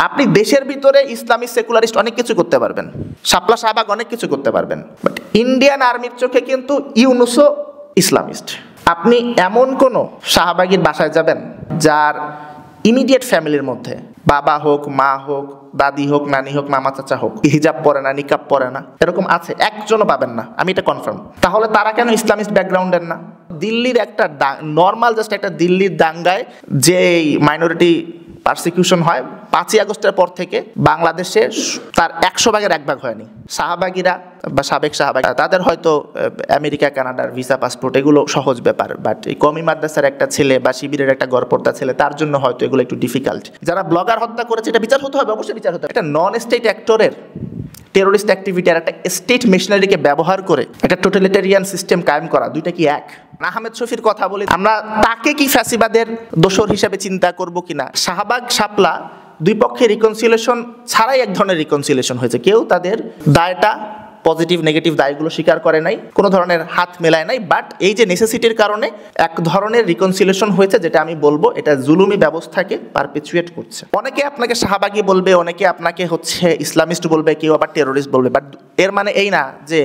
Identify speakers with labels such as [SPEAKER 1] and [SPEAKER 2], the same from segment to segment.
[SPEAKER 1] আপনি দেশের ভিতরে ইসলামিক সেকুলারিস্ট অনেক কিছু করতে পারবেন, শাপলা শাহবাগ অনেক কিছু করতে পারবেন, বাট ইন্ডিয়ান আর্মির চোখে কিন্তু ইউনুসও ইসলামিস্ট। আপনি এমন কোনো শাহবাগীর বাসায় যাবেন যার ইমিডিয়েট ফ্যামিলির মধ্যে বাবা হোক, মা হোক, দাদি হোক, নানি হোক, মামা চাচা হোক, হিজাব পরে না, নিকাব পরে না, এরকম আছে, একজনও পাবেন না, আমি এটা কনফার্ম। তাহলে তারা কেন ইসলামিস্ট ব্যাকগ্রাউন্ডের না? দিল্লির একটা নর্মাল জাস্ট একটা দিল্লির দাঙ্গায় যে মাইনরিটি পারসিকিউশন হয় 5ই আগস্টের পর থেকে বাংলাদেশে তার 100 ভাগের 1 ভাগ হয়নি। শাহবাগীরা বা সাবেক শাহবাগ তাদের হয়তো আমেরিকা, কানাডার ভিসা, পাসপোর্ট এগুলো সহজ ব্যাপার, বাট এই কমি মাদ্রাসার একটা ছেলে বা শিবিরের একটা গড়পড়তা ছেলে, তার জন্য হয়তো এগুলো একটু ডিফিকাল্ট। যারা ব্লগার হত্যা করেছে এটা বিচার হতে হবে, অবশ্যই বিচার হতে হবে। একটা নন স্টেট অ্যাক্টরের টেরোরিস্ট অ্যাক্টিভিটি আর একটা স্টেট মেশিনারিকে ব্যবহার করে একটা টোটালিটারিয়ান সিস্টেম কায়েম করা, দুইটা কি এক? আহমেদ শফির কথা বলি, আমরা তাকে কি ফ্যাসিবাদের দোসর হিসেবে চিন্তা করব কিনা? শাহবাগ শাপলা দুই পক্ষে রিকনসিলিয়েশন ছাড়াই এক ধরনের রিকনসিলিয়েশন হয়েছে। কেউ তাদের দায়টা, পজিটিভ নেগেটিভ দায়গুলো স্বীকার করে নাই, কোনো ধরনের হাত মেলায় নাই, বাট এই যে নেসেসিটির কারণে এক ধরনের রিকনসিলিয়েশন হয়েছে, যেটা আমি বলবো এটা জুলুমি ব্যবস্থাকে পারপেচুয়েট করছে। অনেকে আপনাকে শাহবাগী বলবে, অনেকে আপনাকে হচ্ছে ইসলামিস্ট বলবে, কেউ আবার টেরোরিস্ট বলবে, বাট এর মানে এই না যে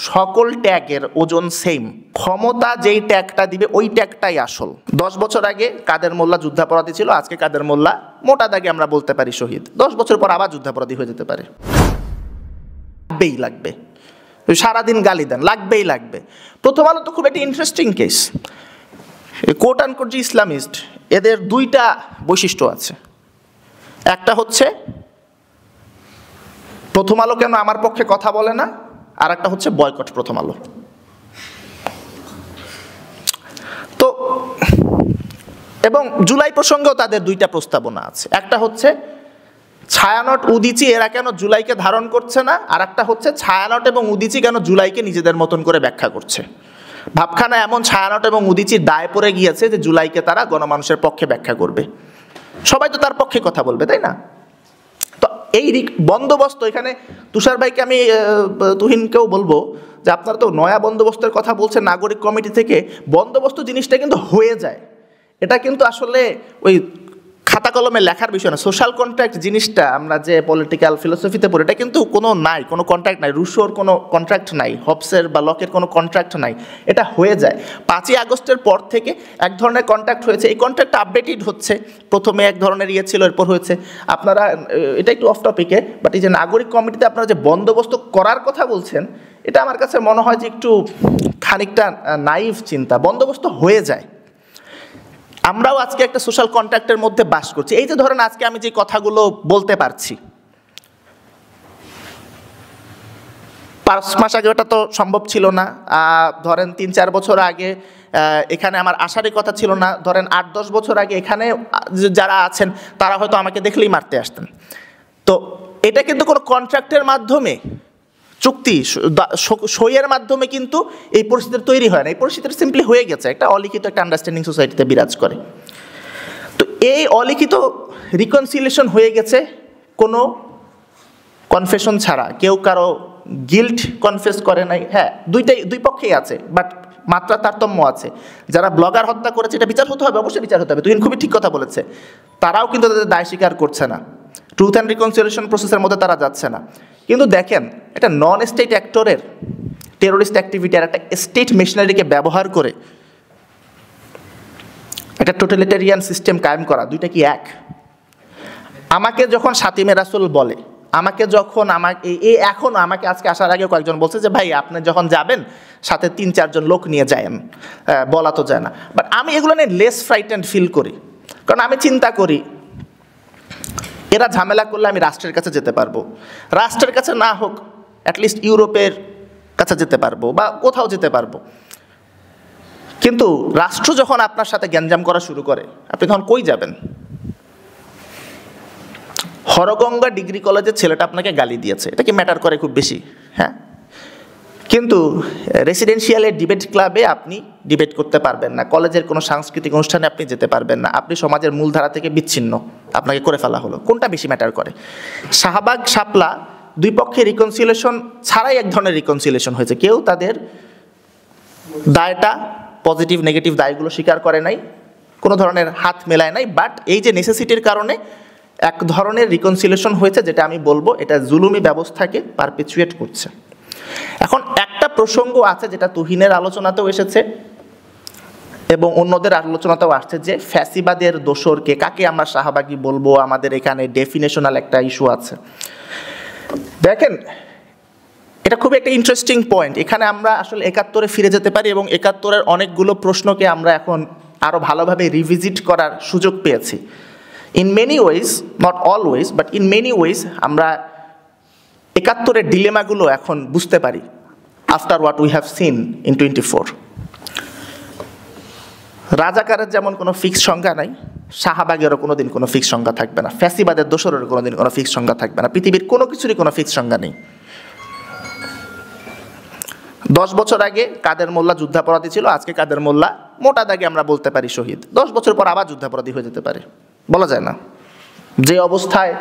[SPEAKER 1] সকল ট্যাগের ওজন সেম। ক্ষমতা যেই ট্যাগটা দিবে ওই ট্যাগটাই আসল। 10 বছর আগে কাদের মোল্লা যুদ্ধাপরাধী ছিল, আজকে কাদের মোল্লা মোটা দাগে আমরা বলতে পারি শহীদ। 10 বছর পর আবার যুদ্ধাপরাধী হয়ে যেতে পারে। লাগবে সারাদিন গালি দেন, লাগবেই লাগবে। প্রথম আলো তো খুব একটা ইন্টারেস্টিং কেস। কোট আনকোট যে ইসলামিস্ট, এদের দুইটা বৈশিষ্ট্য আছে। একটা হচ্ছে প্রথম আলো কেন আমার পক্ষে কথা বলে না, আর একটা হচ্ছে বয়কট প্রথম আলো। তো এবং জুলাই প্রসঙ্গেও তাদের দুইটা প্রস্তাবনা আছে। একটা হচ্ছে ছায়ানট উদিচি এরা কেন জুলাইকে ধারণ করছে না, আর একটা হচ্ছে ছায়ানট এবং উদিচি কেন জুলাইকে নিজেদের মতন করে ব্যাখ্যা করছে। ভাবখানা এমন ছায়ানট এবং উদিচির দায় পড়ে গিয়েছে যে জুলাইকে তারা গণমানুষের পক্ষে ব্যাখ্যা করবে। সবাই তো তার পক্ষে কথা বলবে, তাই না? তো এই বন্দোবস্ত, এখানে তুষার ভাইকে আমি, তুহিনকেও বলবো যে আপনারা তো নয়া বন্দোবস্তের কথা বলছেন নাগরিক কমিটি থেকে, বন্দোবস্ত জিনিসটা কিন্তু হয়ে যায়। এটা কিন্তু আসলে ওই খাতা কলমে লেখার বিষয় না। সোশ্যাল কন্ট্রাক্ট জিনিসটা আমরা যে পলিটিক্যাল ফিলোসফিতে পড়ি, এটা কিন্তু কোনো নাই, কোনো কন্ট্রাক্ট নাই। রুশোর কোনো কন্ট্রাক্ট নাই, হবসের বা লকের কোনো কন্ট্রাক্ট নাই, এটা হয়ে যায়। 5ই আগস্টের পর থেকে এক ধরনের কন্ট্রাক্ট হয়েছে, এই কন্ট্রাক্ট আপডেটেড হচ্ছে। প্রথমে এক ধরনের ইয়ে ছিল, এরপর হয়েছে আপনারা, এটা একটু অফ টপিকে, বাট এই যে নাগরিক কমিটিতে আপনারা যে বন্দোবস্ত করার কথা বলছেন, এটা আমার কাছে মনে হয় যে একটু খানিকটা নাইভ চিন্তা। বন্দোবস্ত হয়ে যায়। আমরাও আজকে একটা সোশ্যাল কন্ট্রাক্টের মধ্যে বাস করছি। এই যে ধরেন আজকে আমি যে কথাগুলো বলতে পারছি, 5 মাস আগে ওটা তো সম্ভব ছিল না। ধরেন 3-4 বছর আগে এখানে আমার আসারই কথা ছিল না। ধরেন 8-10 বছর আগে এখানে যারা আছেন তারা হয়তো আমাকে দেখলেই মারতে আসতেন। তো এটা কিন্তু কোনো কন্ট্রাক্টের মাধ্যমে, চুক্তি সইয়ের মাধ্যমে কিন্তু এই পরিস্থিতির তৈরি হয় না। এই পরিস্থিতির সিম্পলি হয়ে গেছে, একটা অলিখিত একটা আন্ডারস্ট্যান্ডিং সোসাইটিতে বিরাজ করে। তো এই অলিখিত রিকনসিলিয়েশন হয়ে গেছে কোনো কনফেশন ছাড়া। কেউ কারো গিল্ট কনফেস করে নাই। হ্যাঁ, দুই পক্ষেই আছে, বাট মাত্রা তারতম্য আছে। যারা ব্লগার হত্যা করেছে এটা বিচার হতে হবে, অবশ্যই বিচার হতে হবে। তুহিন খুবই ঠিক কথা বলেছে। তারাও কিন্তু তাদের দায় স্বীকার করছে না, ট্রুথ অ্যান্ড রিকনসিলিয়েশন প্রসেসের মধ্যে তারা যাচ্ছে না। কিন্তু দেখেন, একটা নন স্টেট অ্যাক্টরের টেরোরিস্ট অ্যাক্টিভিটি আর একটা স্টেট মেশিনারিকে ব্যবহার করে একটা টোটালিটারিয়ান সিস্টেম কায়েম করা, দুইটা কি এক? আমাকে যখন সাতিমে রাসূল বলে, আমাকে যখন এখন আমাকে আজকে আসার আগে কয়েকজন বলছে যে ভাই আপনি যখন যাবেন সাথে 3-4 জন লোক নিয়ে যায়েন, বলা তো যায় না। বাট আমি এগুলো নিয়ে লেস ফ্রাইটেন্ড ফিল করি, কারণ আমি চিন্তা করি এরা ঝামেলা করলে আমি রাষ্ট্রের কাছে যেতে পারবো। রাষ্ট্রের কাছে না হোক, অ্যাটলিস্ট ইউরোপের কাছে যেতে পারবো বা কোথাও যেতে পারবো। কিন্তু রাষ্ট্র যখন আপনার সাথে গ্যাঞ্জাম করা শুরু করে, আপনি তখন কই যাবেন? হরগঙ্গা ডিগ্রি কলেজের ছেলেটা আপনাকে গালি দিয়েছে, এটা কি ম্যাটার করে খুব বেশি? হ্যাঁ, কিন্তু রেসিডেন্সিয়ালের ডিবেট ক্লাবে আপনি ডিবেট করতে পারবেন না, কলেজের কোনো সাংস্কৃতিক অনুষ্ঠানে আপনি যেতে পারবেন না, আপনি সমাজের মূলধারা থেকে বিচ্ছিন্ন, আপনাকে করে ফেলা হলো। কোনটা বেশি ম্যাটার করে? শাহবাগ শাপলা দুই পক্ষে রিকনসিলিয়েশন ছাড়াই এক ধরনের রিকনসিলিয়েশন হয়েছে। কেউ তাদের দায়টা, পজিটিভ নেগেটিভ দায়গুলো স্বীকার করে নাই, কোনো ধরনের হাত মেলায় নাই, বাট এই যে নেসেসিটির কারণে এক ধরনের রিকনসিলিয়েশন হয়েছে, যেটা আমি বলবো এটা জুলুমি ব্যবস্থাকে পারপিচুয়েট করছে। এখন একটা প্রসঙ্গ আছে যেটা তুহিনের আলোচনাতেও এসেছে এবং অন্যদের আলোচনাতেও আসছে, যে ফ্যাসিবাদের দোসরকে, কাকে আমরা শাহবাগী বলবো, আমাদের এখানে ডেফিনেশনাল একটা ইস্যু আছে। দেখেন, এটা খুব একটা ইন্টারেস্টিং পয়েন্ট। এখানে আমরা আসলে ৭১-এ ফিরে যেতে পারি এবং ৭১-এর অনেকগুলো প্রশ্নকে আমরা এখন আরও ভালোভাবে রিভিজিট করার সুযোগ পেয়েছি। In many ways, not always, but in many ways আমরা ৭১-এর ডিলেমাগুলো এখন বুঝতে পারি after what we have seen in 24। রাজাকারের যেমন কোনো ফিক্সড সংখ্যা নাই, শাহবাগেরও কোনো দিন কোনো ফিক্সড সংখ্যা থাকবে না, ফ্যাসিবাদের দোসরেরও কোনো দিন কোনো ফিক্সড সংখ্যা থাকবে না, পৃথিবীর কোনো কিছুরই কোনো ফিক্সড সংখ্যা নেই। 10 বছর আগে কাদের মোল্লা যুদ্ধাপরাধী ছিল, আজকে কাদের মোল্লা মোটা দাগে আমরা বলতে পারি শহীদ। 10 বছর পর আবার যুদ্ধাপরাধী হয়ে যেতে পারে, বলা যায় না। যে অবস্থায়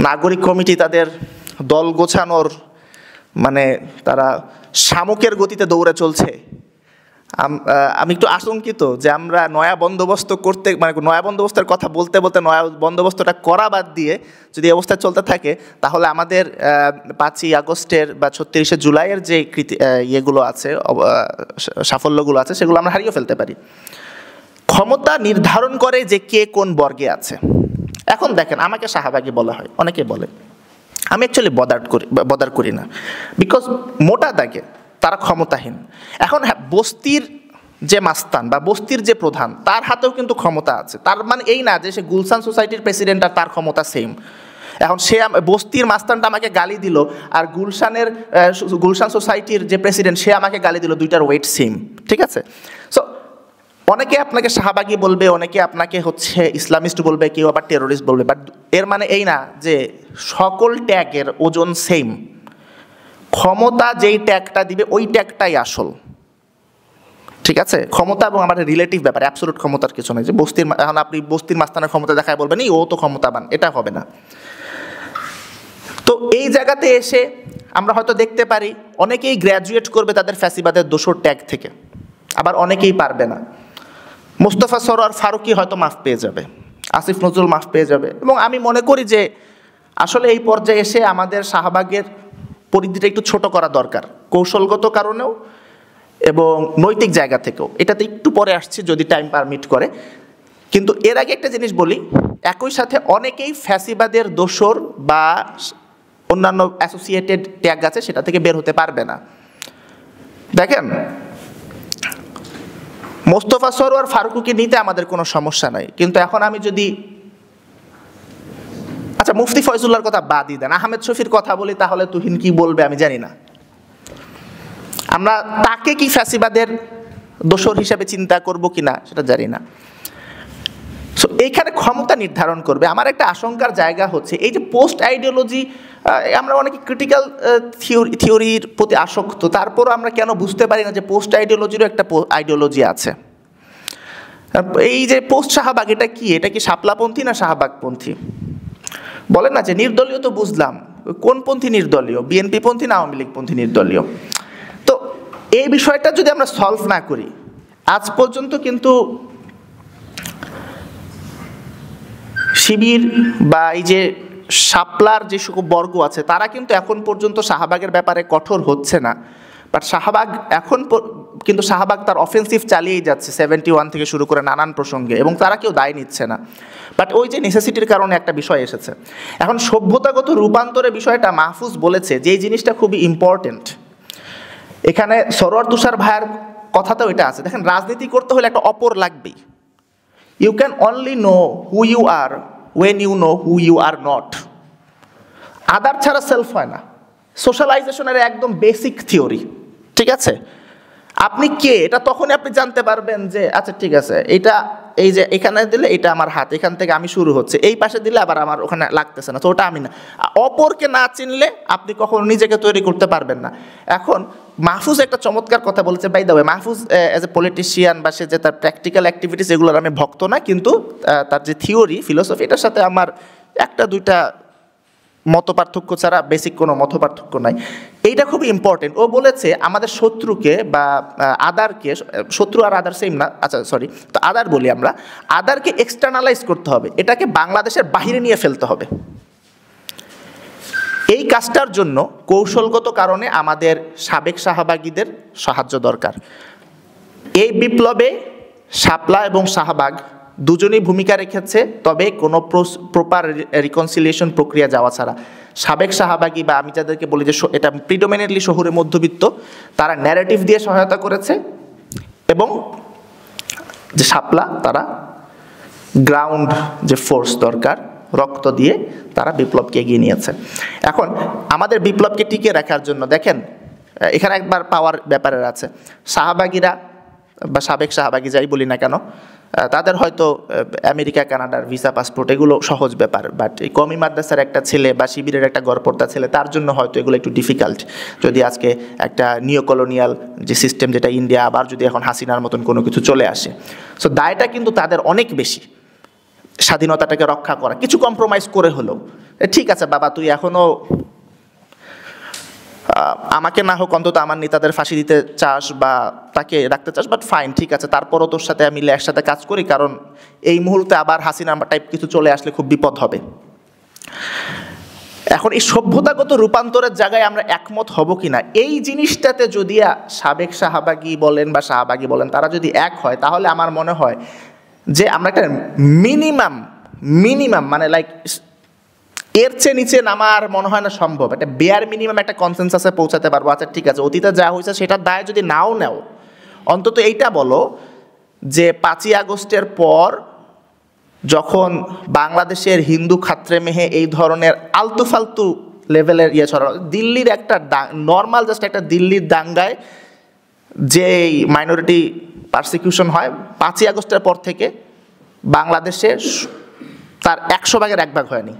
[SPEAKER 1] নাগরিক কমিটি তাদের দল গোছানোর মানে তারা শামুকের গতিতে দৌড়ে চলছে, আমি একটু আশঙ্কিত যে আমরা নয়া বন্দোবস্ত করতে, মানে নয়া বন্দোবস্তের কথা বলতে বলতে নয়া বন্দোবস্তটা করা বাদ দিয়ে যদি অবস্থা চলতে থাকে, তাহলে আমাদের 5ই আগস্টের বা 36শে জুলাইয়ের যে ইয়েগুলো আছে, সাফল্যগুলো আছে, সেগুলো আমরা হারিয়ে ফেলতে পারি। ক্ষমতা নির্ধারণ করে যে কে কোন বর্গে আছে। এখন দেখেন, আমাকে শাহবাগী বলা হয়, অনেকে বলে, আমি অ্যাকচুয়ালি বদার করি না, বিকজ মোটা দাগে তারা ক্ষমতাহীন। এখন হ্যাঁ, বস্তির যে মাস্তান বা বস্তির যে প্রধান, তার হাতেও কিন্তু ক্ষমতা আছে। তার মানে এই না যে সে গুলশান সোসাইটির প্রেসিডেন্ট আর তার ক্ষমতা সেম। এখন সে বস্তির মাস্তানটা আমাকে গালি দিল, আর গুলশান সোসাইটির যে প্রেসিডেন্ট সে আমাকে গালি দিল, দুইটার ওয়েট সেম, ঠিক আছে? সো অনেকে আপনাকে শাহবাগী বলবে, অনেকে আপনাকে হচ্ছে ইসলামিস্ট বলবে, কেউ আবার টেরোরিস্ট বলবে, বাট এর মানে এই না যে সকল ট্যাগের ওজন সেম। ক্ষমতা যেই ট্যাগটা দিবে ওই ট্যাগটাই আসল, ঠিক আছে? ক্ষমতা এবং আমাদের রিলেটিভ ব্যাপার, অ্যাবসলিউট ক্ষমতার কিছু নেই যে এখন আপনি বস্তির মাস্তানের ক্ষমতা দেখায় বলবেন ও তো ক্ষমতাবান, এটা হবে না। তো এই জায়গাতে এসে আমরা হয়তো দেখতে পারি অনেকেই গ্র্যাজুয়েট করবে তাদের ফ্যাসিবাদের দোসর ট্যাগ থেকে, আবার অনেকেই পারবে না। মোস্তফা সরোয়ার ফারুকী হয়তো মাফ পেয়ে যাবে, আসিফ নজরুল মাফ পেয়ে যাবে, এবং আমি মনে করি যে আসলে এই পর্যায়ে এসে আমাদের শাহবাগের পরিধিটা একটু ছোট করা দরকার, কৌশলগত কারণেও এবং নৈতিক জায়গা থেকেও। এটাতে একটু পরে আসছি যদি টাইম পারমিট করে। কিন্তু এর আগে একটা জিনিস বলি, একই সাথে অনেকেই ফ্যাসিবাদের দোসর বা অন্যান্য অ্যাসোসিয়েটেড ট্যাগ আছে সেটা থেকে বের হতে পারবে না। দেখেন, মোস্তফা সরোয়ার ফারুকীকে নিতে আমাদের কোনো সমস্যা নাই, কিন্তু এখন আমি যদি আচ্ছা মুফতি ফয়জুল্লাহর কথা বাদই দেন, আহমেদ শফির কথা বলি, তাহলে তুহিন কি বলবে আমি জানি না। আমরা তাকে কি ফ্যাসিবাদের দোসর হিসাবে চিন্তা করব কিনা সেটা জানি না। সো এইখানে ক্ষমতা নির্ধারণ করবে। আমার একটা আশঙ্কার জায়গা হচ্ছে এই যে পোস্ট আইডিওলজি, আমরা অনেকে ক্রিটিক্যাল থিওরির প্রতি আসক্ত, তারপরও আমরা কেন বুঝতে পারি না যে পোস্ট আইডিওলজিরও একটা আইডিওলজি আছে। এই যে পোস্ট শাহবাগ, এটা কি? এটা কি শাপলাপন্থী না শাহবাগপন্থী? বলে না যে নির্দলীয়, তো বুঝলাম, কোন পন্থী নির্দলীয়? বিএনপি পন্থী না আওয়ামী লীগ পন্থী নির্দলীয়? তো এই বিষয়টা যদি আমরা সলভ না করি, আজ পর্যন্ত কিন্তু শিবির বা এই যে শাপলার যে সকল বর্গ আছে তারা কিন্তু এখন পর্যন্ত শাহবাগের ব্যাপারে কঠোর হচ্ছে না। বাট শাহবাগ এখন কিন্তু শাহবাগ তার অফেন্সিভ চালিয়েই যাচ্ছে 71 থেকে শুরু করে নানান প্রসঙ্গে, এবং তারা কেউ দায় নিচ্ছে না। বাট ওই যে নেসেসিটির কারণে একটা বিষয় এসেছে। এখন সভ্যতাগত রূপান্তরের বিষয়টা মাহফুজ বলেছে যে এই জিনিসটা খুবই ইম্পর্টেন্ট। এখানে সরোয়ার তুষার ভাইয়ের কথাতেও এটা আছে। দেখেন, রাজনীতি করতে হলে একটা অপর লাগবেই। You can only know who you are when you know who you are not. Other ছাড়া সেলফ হয় না। সোশ্যালাইজেশনের একদম বেসিক থিওরি, ঠিক আছে? আপনি কে এটা তখনই আপনি জানতে পারবেন যে আচ্ছা ঠিক আছে, এটা এই যে এখানে দিলে এটা আমার হাত, এখান থেকে আমি শুরু হচ্ছে, এই পাশে দিলে আবার আমার ওখানে লাগতেছে না, তো ওটা আমি না। অপরকে না চিনলে আপনি কখনো নিজেকে তৈরি করতে পারবেন না। এখন মাহফুজ একটা চমৎকার কথা বলেছে, by the way, Mahfuz as a politician বা সে যে তার প্র্যাকটিক্যাল অ্যাক্টিভিটিস এগুলোর আমি ভক্ত না, কিন্তু তার যে থিওরি ফিলোসফি এটার সাথে আমার একটা দুইটা মতপার্থক্য ছাড়া বেসিক কোনো মতপার্থক্য নাই। এইটা খুবই ইম্পর্টেন্ট। ও বলেছে আমাদের শত্রুকে বা আদারকে, শত্রু আর আদার সেম না, আচ্ছা সরি, তো আদার বলি আমরা, আদারকে এক্সটার্নালাইজ করতে হবে, এটাকে বাংলাদেশের বাহিরে নিয়ে ফেলতে হবে। এই কাজটার জন্য কৌশলগত কারণে আমাদের সাবেক শাহবাগীদের সাহায্য দরকার। এই বিপ্লবে শাপলা এবং শাহবাগ দুজনেই ভূমিকা রেখেছে, তবে কোনো প্রপার রিকনসিলিয়েশন প্রক্রিয়া যাওয়া ছাড়া। সাবেক শাহবাগী বা আমি যাদেরকে বলি যে এটা প্রিডোমিনেন্টলি শহুরে মধ্যবিত্ত, তারা ন্যারেটিভ দিয়ে সহায়তা করেছে, এবং যে শাপলা তারা গ্রাউন্ড যে ফোর্স দরকার রক্ত দিয়ে তারা বিপ্লবকে এগিয়ে নিয়েছে। এখন আমাদের বিপ্লবকে টিকিয়ে রাখার জন্য দেখেন এখানে একবার পাওয়ার ব্যাপারের আছে। শাহবাগীরা বা সাবেক শাহবাগী যাই বলি না কেন, তাদের হয়তো আমেরিকা কানাডার ভিসা পাসপোর্ট এগুলো সহজ ব্যাপার, বাট এই কমি মাদ্রাসার একটা ছেলে বা শিবিরের একটা গড়পড়তা ছেলে, তার জন্য হয়তো এগুলো একটু ডিফিকাল্ট। যদি আজকে একটা নিও কলোনিয়াল যে সিস্টেম যেটা ইন্ডিয়া, আবার যদি এখন হাসিনার মতন কোনো কিছু চলে আসে, সো দায়টা কিন্তু তাদের অনেক বেশি স্বাধীনতাটাকে রক্ষা করা, কিছু কম্প্রোমাইজ করে হলেও। ঠিক আছে বাবা, তুই এখনও আমাকে না হোক অন্তত আমার নেতাদের ফাঁসি দিতে চাস বা তাকে রাখতে চাস, বাট ফাইন, ঠিক আছে, তারপরও তোর সাথে মিলে একসাথে কাজ করি, কারণ এই মুহূর্তে আবার হাসিনা টাইপ কিছু চলে আসলে খুব বিপদ হবে। এখন এই সভ্যতাগত রূপান্তরের জায়গায় আমরা একমত হব কিনা, এই জিনিসটাতে যদি সাবেক শাহবাগী বলেন বা শাহবাগী বলেন তারা যদি এক হয়, তাহলে আমার মনে হয় যে আমরা একটা মিনিমাম মানে লাইক এর চেয়ে নিচে নামার মনে হয় না সম্ভব, একটা বেয়ার মিনিমাম একটা কনসেনসাসে পৌঁছাতে পারবো। আচ্ছা ঠিক আছে, অতীতে যা হয়েছে সেটার দায় যদি নাও নেও, অন্তত এইটা বলো যে 5ই আগস্টের পর যখন বাংলাদেশের হিন্দু খাত্রে মেহে এই ধরনের আলতু ফালতু লেভেলের ছড়ানো, দিল্লির একটা নর্মাল জাস্ট একটা দিল্লির দাঙ্গায় যে মাইনরিটি পারসিকিউশন হয়, 5ই আগস্টের পর থেকে বাংলাদেশে তার 100 ভাগের 1 ভাগ হয়নি।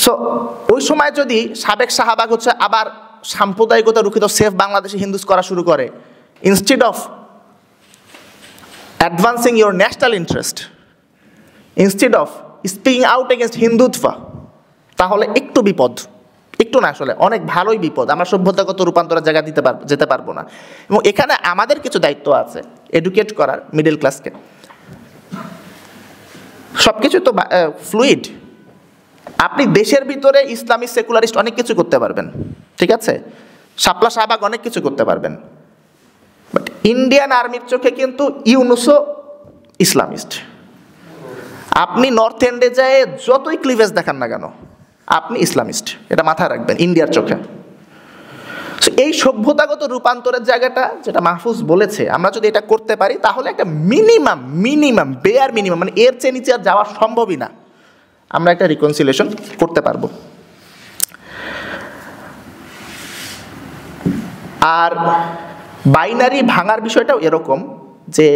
[SPEAKER 1] সো ওই সময় যদি সাবেক শাহবাগ হচ্ছে আবার সাম্প্রদায়িকতা রুখিত সেফ বাংলাদেশি হিন্দুস করা শুরু করে, instead of advancing your national interest, instead of speaking out against Hindutva, তাহলে একটু বিপদ, একটু না আসলে অনেক ভালোই বিপদ। আমরা সভ্যতাগত রূপান্তরের জায়গা যেতে পারবো না। এবং এখানে আমাদের কিছু দায়িত্ব আছে, এডুকেট করার মিডল ক্লাসকে। সব কিছু তো ফ্লুইড। আপনি দেশের ভিতরে ইসলামিক সেকুলারিস্ট অনেক কিছু করতে পারবেন, ঠিক আছে, শাপলা শাহবাগ অনেক কিছু করতে পারবেন, বাট ইন্ডিয়ান আর্মির চোখে কিন্তু ইউনুসও ইসলামিস্ট। আপনি নর্থ এন্ডে যায় যতই ক্লিভেজ দেখান না কেন, আপনি ইসলামিস্ট, এটা মাথায় রাখবেন ইন্ডিয়ার চোখে। এই সভ্যতাগত রূপান্তরের জায়গাটা যেটা মাহফুজ বলেছে, আমরা যদি এটা করতে পারি তাহলে একটা মিনিমাম বেয়ার মিনিমাম মানে এর চেয়ে নিচে আর যাওয়া সম্ভবই না, আমরা একটা রিকনসিলিয়েশন করতে পারবো। আর বাইনারি ভাঙার বিষয়টাও এরকম যে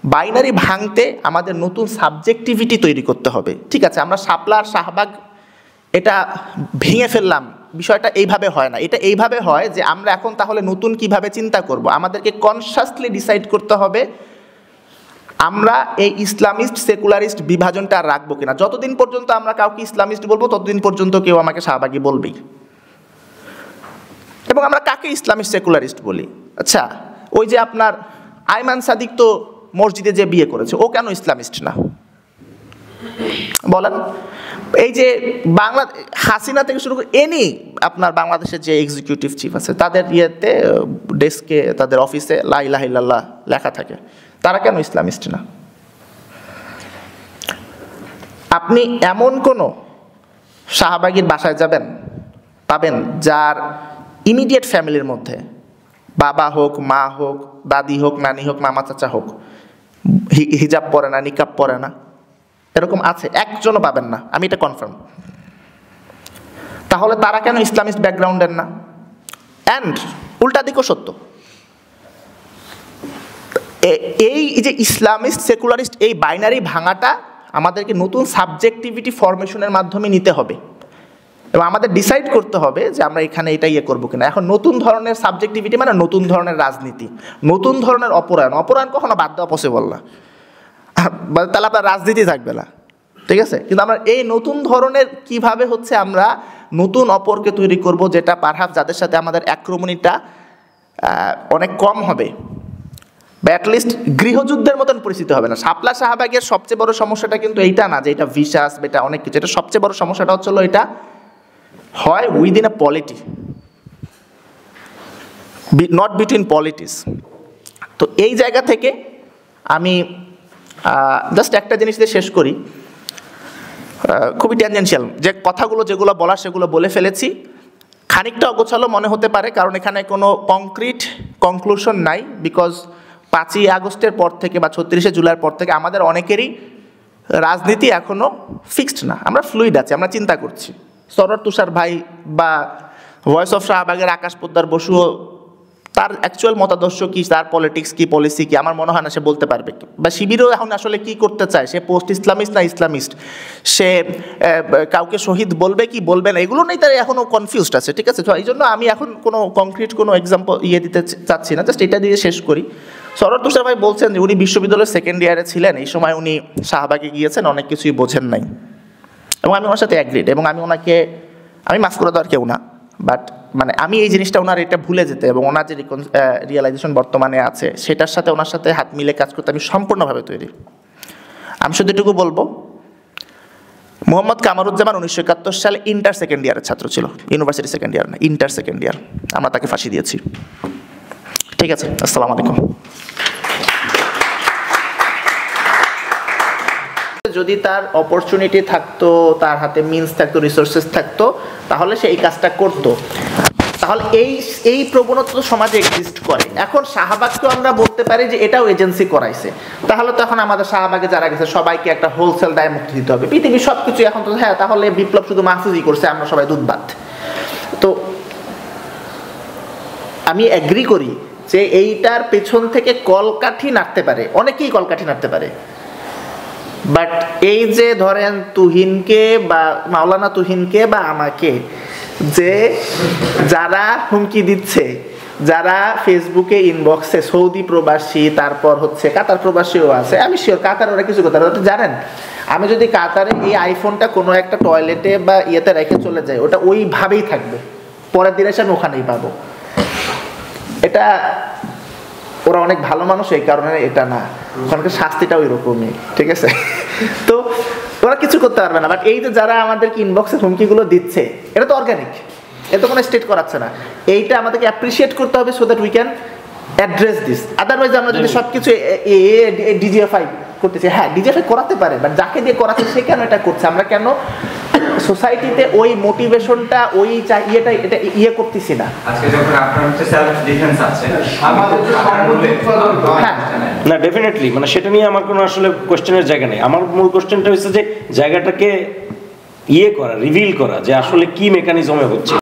[SPEAKER 1] বাইনারি ভাঙতে আমাদের নতুন সাবজেক্টিভিটি তৈরি করতে হবে। ঠিক আছে, আমরা শাপলা আর শাহবাগ এটা ভেঙে ফেললাম, বিষয়টা এইভাবে হয় না। এটা এইভাবে হয় যে আমরা এখন তাহলে নতুন কিভাবে চিন্তা করব, আমাদেরকে কনসাসলি ডিসাইড করতে হবে আমরা এই ইসলামিস্ট সেকুলারিস্ট বিভাজনটা আর রাখবো কিনা। যতদিন পর্যন্ত আমরা কাউকে ইসলামিস্ট বলবো ততদিন পর্যন্ত কেউ আমাকে শাহবাগী বলবেই। এবং আমরা কাকে ইসলামিস্ট সেকুলারিস্ট বলি? আচ্ছা, ওই যে আপনার আইমান সাদিক তো মসজিদে যে বিয়ে করেছে, ও কেন ইসলামিস্ট না বলেন? এই যে বাংলা হাসিনা থেকে শুরু করে এনি আপনার বাংলাদেশের যে এক্সিকিউটিভ চিফ আছে তাদের ইয়েতে ডেস্কে তাদের অফিসে লা ইলাহা ইল্লাল্লাহ লেখা থাকে, তারা কেন ইসলামিস্ট না? আপনি এমন কোনো শাহবাগীর বাসায় যাবেন পাবেন যার ইমিডিয়েট ফ্যামিলির মধ্যে বাবা হোক, মা হোক, দাদি হোক, নানি হোক, মামা চাচা হোক, হিজাব পরে না, নিকাব পরে না, এরকম আছে? একজনও পাবেন না, আমি এটা কনফার্ম। তাহলে তারা কেন ইসলামিস্ট ব্যাকগ্রাউন্ডের না? অ্যান্ড উল্টা দিকও সত্য, এই যে ইসলামিস্ট সেকুলারিস্ট এই বাইনারি ভাঙাটা আমাদেরকে নতুন সাবজেক্টিভিটি ফরমেশনের মাধ্যমে নিতে হবে এবং আমাদের ডিসাইড করতে হবে যে আমরা এখানে এটা ইয়ে করবো কিনা। এখন নতুন ধরনের সাবজেক্টিভিটি মানে নতুন ধরনের রাজনীতি, নতুন ধরনের অপরায়ণ কখনো বাদ দেওয়া পসিবল না, তাহলে আপনার রাজনীতি থাকবে না। ঠিক আছে, কিন্তু আমরা এই নতুন ধরনের কিভাবে হচ্ছে আমরা নতুন অপরকে তৈরি করব, যেটা পারহাপস যাদের সাথে আমাদের অ্যাক্রমণিটা অনেক কম হবে, বা অ্যাটলিস্ট গৃহযুদ্ধের মতন পরিস্থিতি হবে না। শাপলা শাহবাগের সবচেয়ে বড় সমস্যাটা কিন্তু এইটা না যে এটা ভিসাস, এটা অনেক কিছু, এটা সবচেয়ে বড় সমস্যাটা হচ্ছিল এটা হয় within a polity, not between politics. তো এই জায়গা থেকে আমি জাস্ট একটা জিনিস দিয়ে শেষ করি, খুবই ট্যানজেনশিয়াল, যে কথাগুলো যেগুলো বলার সেগুলো বলে ফেলেছি। খানিকটা অগোছালো মনে হতে পারে কারণ এখানে কোনো কংক্রিট কনক্লুশন নাই, বিকজ 5ই আগস্টের পর থেকে বা 36শে জুলাইয়ের পর থেকে আমাদের অনেকেরই রাজনীতি এখনও ফিক্সড না, আমরা ফ্লুইড আছি, আমরা চিন্তা করছি। সরোয়ার তুষার ভাই বা ভয়েস অফ শাহবাগের আকাশ পোদ্দার বসুও তার অ্যাকচুয়াল মতাদর্শ কী, তার পলিটিক্স কী, পলিসি কী, আমার মনে হয় না সে বলতে পারবে। বা শিবিরও এখন আসলে কী করতে চায়, সে পোস্ট ইসলামিস্ট না ইসলামিস্ট, সে কাউকে শহীদ বলবে কি বলবে না, এগুলো নেই, তার এখনও কনফিউজড আছে। ঠিক আছে, তো এই জন্য আমি এখন কোনো কংক্রিট কোনো এক্সাম্পল দিতে চাচ্ছি না, জাস্ট এটা দিয়ে শেষ করি। সরোয়ার তুষার ভাই বলছেন যে উনি বিশ্ববিদ্যালয়ের সেকেন্ড ইয়ারে ছিলেন, এই সময় উনি শাহবাগে গিয়েছেন, অনেক কিছুই বোঝেন নাই, এবং আমি ওনার সাথে অ্যাগ্রিড, এবং আমি ওনাকে মাফ করে দেওয়ার কেউ না, বাট মানে আমি এই জিনিসটা ওনার এটা ভুলে যেতে এবং ওনার যে রিয়েলাইজেশন বর্তমানে আছে সেটার সাথে ওনার সাথে হাত মিলে কাজ করতে আমি সম্পূর্ণভাবে তৈরি। আমি শুধু এটুকু বলবো, মোহাম্মদ কামারুজ্জামান 1971 সালে ইন্টার সেকেন্ড ইয়ারের ছাত্র ছিল, ইউনিভার্সিটি সেকেন্ড ইয়ার না, ইন্টার সেকেন্ড ইয়ার, আমরা তাকে ফাঁসি দিয়েছি। ঠিক আছে, আসসালামু আলাইকুম। যদি তার অপরচুনিটি থাকতো, তার হাতে মিনস থাকতো, রিসোর্সেস থাকতো, তাহলে সে এই কাজটা করতো। তাহলে এই প্রবণতা তো সমাজে এক্সিস্ট করে। এখন শাহবাগকেও আমরা বলতে পারি যে এটাও এজেন্সি করাইছে, তাহলে তো এখন আমাদের শাহবাগে যারা গেছে সবাইকে একটা হোলসেল দায় মুক্তি দিতে হবে। পৃথিবীর সব কিছু এখন তো হ্যাঁ, তাহলে বিপ্লব শুধু মাহফুজই করছে, আমরা সবাই দুধবাত। তো আমি অ্যাগ্রি করি যে এইটার পেছন থেকে কলকাঠি নাড়তে পারে, অনেকেই কলকাঠি নাড়তে পারে, বাট এই যে ধরেন তুহিনকে বা মাওলানা তুহিনকে বা আমাকে যে যারা হুমকি দিচ্ছে, যারা ফেসবুকে ইনবক্সে সৌদি প্রবাসী, তারপর হচ্ছে কাতার প্রবাসীও আছে, আমি শিওর কাতার ওরা কিছু করতে পারে। জানেন, আমি যদি কাতারে এই আইফোনটা কোনো একটা টয়লেটে বা ইয়েতে রেখে চলে যাই, ওটা ওইভাবেই থাকবে, পরের দিন এসে আমি ওখানেই পাবো। এটা ওরা অনেক ভালো মানুষ, এই কারণে এটা না, ওখানকার শাস্তিটা ওই রকমই। ঠিক আছে, তো ওরা কিছু করতে পারবে না। বাট এই যে যারা আমাদেরকে ইনবক্সে হুমকিগুলো দিচ্ছে, এটা তো অর্গানিক, এটা তো কোনো স্টেট করাচ্ছে না। এইটা আমাদেরকে অ্যাপ্রিসিয়েট করতে হবে so that we can address this. Otherwise আমরা যদি সব কিছু ডিজিএফআই করতেছি, হ্যাঁ ডিজিএফআই করাতে পারে, বাট যাকে দিয়ে করাচ্ছে সে কেন এটা করছে, আমরা কেন সোসাইটিতে ওই মোটিভেশনটা ওই ইয়েটা এটা ইয়ে করতেছি না।
[SPEAKER 2] আজকে যখন আপনার হচ্ছে সেলফ ডিফেন্স আছে, আমাদের
[SPEAKER 3] না ডেফিনেটলি, মানে সেটা নিয়ে আমার কোনো আসলে কোশ্চেনের জায়গা নেই। আমার মূল কোশ্চেনটা হচ্ছে যে জায়গাটাকে ইয়ে করা, রিভিল করা যে আসলে কি মেকানিজমে হচ্ছে।